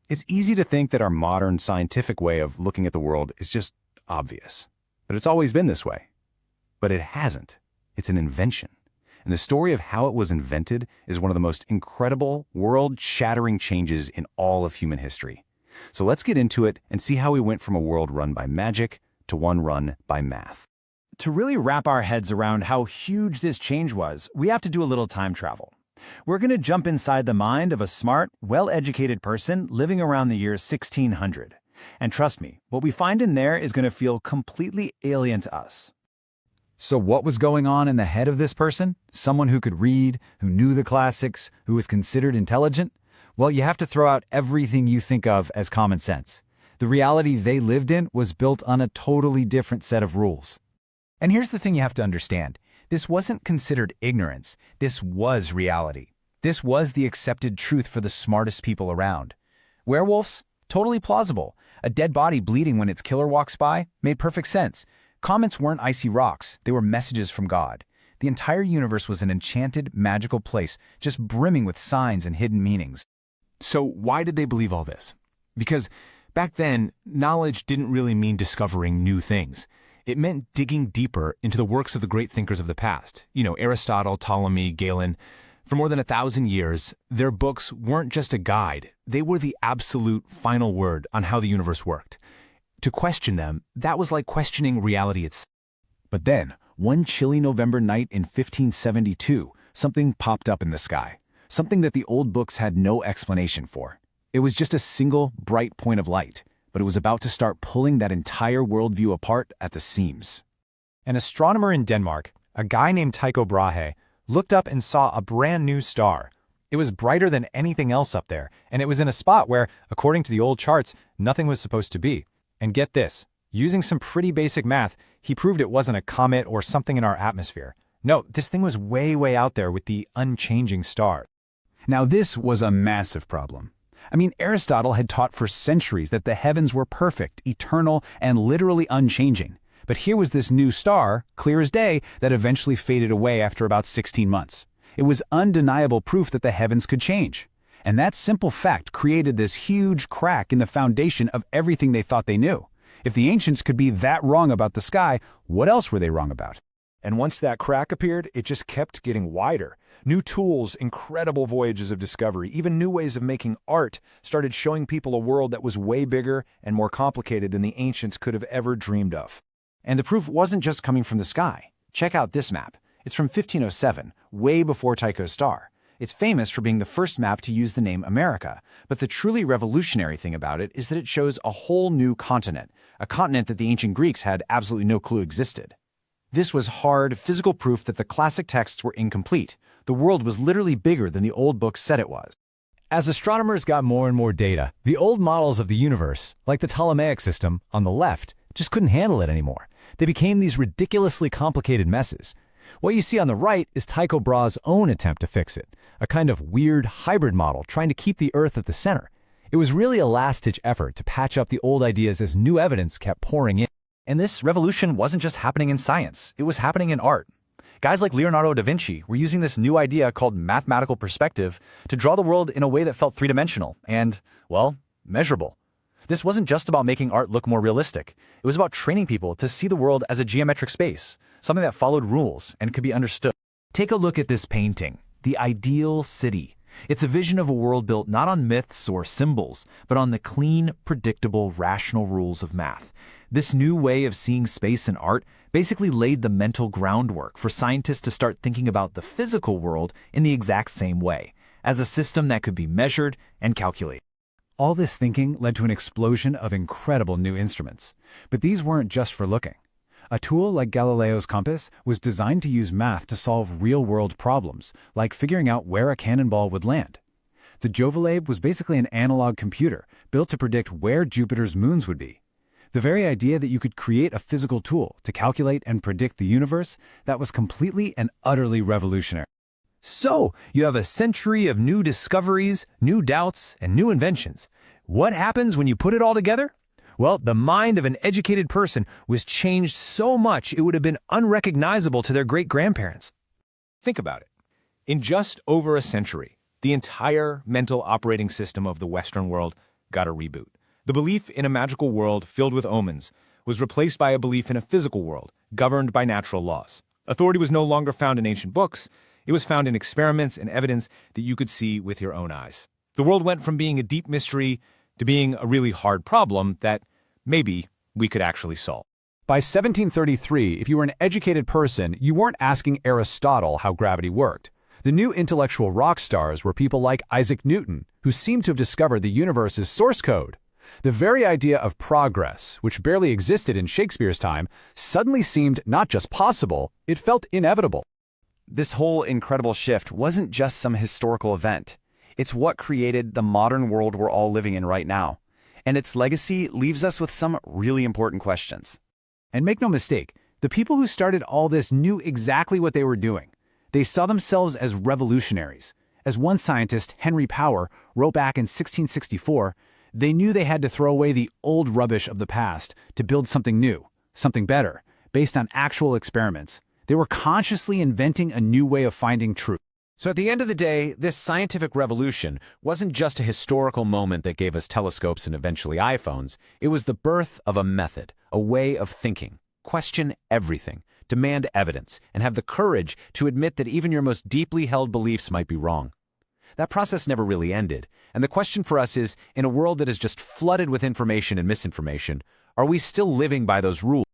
It's easy to think that our modern scientific way of looking at the world is just obvious. But it's always been this way. But it hasn't. It's an invention. And the story of how it was invented is one of the most incredible, world-shattering changes in all of human history. So let's get into it and see how we went from a world run by magic to one run by math. To really wrap our heads around how huge this change was, we have to do a little time travel. We're going to jump inside the mind of a smart, well-educated person living around the year 1600. And trust me, what we find in there is going to feel completely alien to us. So what was going on in the head of this person? Someone who could read, who knew the classics, who was considered intelligent? Well, you have to throw out everything you think of as common sense. The reality they lived in was built on a totally different set of rules. And here's the thing you have to understand. This wasn't considered ignorance. This was reality. This was the accepted truth for the smartest people around. Werewolves? Totally plausible. A dead body bleeding when its killer walks by? Made perfect sense. Comets weren't icy rocks. They were messages from God. The entire universe was an enchanted, magical place, just brimming with signs and hidden meanings. So why did they believe all this? Because back then, knowledge didn't really mean discovering new things. It meant digging deeper into the works of the great thinkers of the past. Aristotle, Ptolemy, Galen. For more than 1,000 years, their books weren't just a guide. They were the absolute final word on how the universe worked. To question them, that was like questioning reality itself. But then, one chilly November night in 1572, something popped up in the sky. Something that the old books had no explanation for. It was just a single, bright point of light, but it was about to start pulling that entire worldview apart at the seams. An astronomer in Denmark, a guy named Tycho Brahe, looked up and saw a brand new star. It was brighter than anything else up there, and it was in a spot where, according to the old charts, nothing was supposed to be. And get this, using some pretty basic math, he proved it wasn't a comet or something in our atmosphere. No, this thing was way, way out there with the unchanging star. Now this was a massive problem. Aristotle had taught for centuries that the heavens were perfect, eternal, and literally unchanging. But here was this new star, clear as day, that eventually faded away after about 16 months. It was undeniable proof that the heavens could change. And that simple fact created this huge crack in the foundation of everything they thought they knew. If the ancients could be that wrong about the sky, what else were they wrong about? And once that crack appeared, it just kept getting wider. New tools, incredible voyages of discovery, even new ways of making art started showing people a world that was way bigger and more complicated than the ancients could have ever dreamed of. And the proof wasn't just coming from the sky. Check out this map. It's from 1507, way before Tycho's star. It's famous for being the first map to use the name America, but the truly revolutionary thing about it is that it shows a whole new continent, a continent that the ancient Greeks had absolutely no clue existed. This was hard, physical proof that the classic texts were incomplete. The world was literally bigger than the old books said it was. As astronomers got more and more data, the old models of the universe, like the Ptolemaic system on the left, just couldn't handle it anymore. They became these ridiculously complicated messes. What you see on the right is Tycho Brahe's own attempt to fix it, a kind of weird hybrid model trying to keep the Earth at the center. It was really a last-ditch effort to patch up the old ideas as new evidence kept pouring in. And this revolution wasn't just happening in science, it was happening in art. Guys like Leonardo da Vinci were using this new idea called mathematical perspective to draw the world in a way that felt three-dimensional and, well, measurable. This wasn't just about making art look more realistic. It was about training people to see the world as a geometric space, something that followed rules and could be understood. Take a look at this painting, The Ideal City. It's a vision of a world built not on myths or symbols, but on the clean, predictable, rational rules of math. This new way of seeing space in art basically laid the mental groundwork for scientists to start thinking about the physical world in the exact same way, as a system that could be measured and calculated. All this thinking led to an explosion of incredible new instruments. But these weren't just for looking. A tool like Galileo's compass was designed to use math to solve real-world problems, like figuring out where a cannonball would land. The Jovalabe was basically an analog computer built to predict where Jupiter's moons would be. The very idea that you could create a physical tool to calculate and predict the universe, that was completely and utterly revolutionary. So, you have a century of new discoveries, new doubts, and new inventions. What happens when you put it all together? Well, the mind of an educated person was changed so much it would have been unrecognizable to their great-grandparents. Think about it. In just over a century, the The entire mental operating system of the Western world got a reboot. The belief in a magical world filled with omens was replaced by a belief in a physical world governed by natural laws. Authority was no longer found in ancient books. It was found in experiments and evidence that you could see with your own eyes. The world went from being a deep mystery to being a really hard problem that maybe we could actually solve. By 1733, if you were an educated person, you weren't asking Aristotle how gravity worked. The new intellectual rock stars were people like Isaac Newton, who seemed to have discovered the universe's source code. The very idea of progress, which barely existed in Shakespeare's time, suddenly seemed not just possible, it felt inevitable. This whole incredible shift wasn't just some historical event. It's what created the modern world we're all living in right now. And its legacy leaves us with some really important questions. And make no mistake, the people who started all this knew exactly what they were doing. They saw themselves as revolutionaries. As one scientist, Henry Power, wrote back in 1664, they knew they had to throw away the old rubbish of the past to build something new, something better, based on actual experiments. They were consciously inventing a new way of finding truth. So at the end of the day, this scientific revolution wasn't just a historical moment that gave us telescopes and eventually iPhones. It was the birth of a method, a way of thinking. Question everything, demand evidence, and have the courage to admit that even your most deeply held beliefs might be wrong. That process never really ended, and the question for us is, in a world that is just flooded with information and misinformation, are we still living by those rules?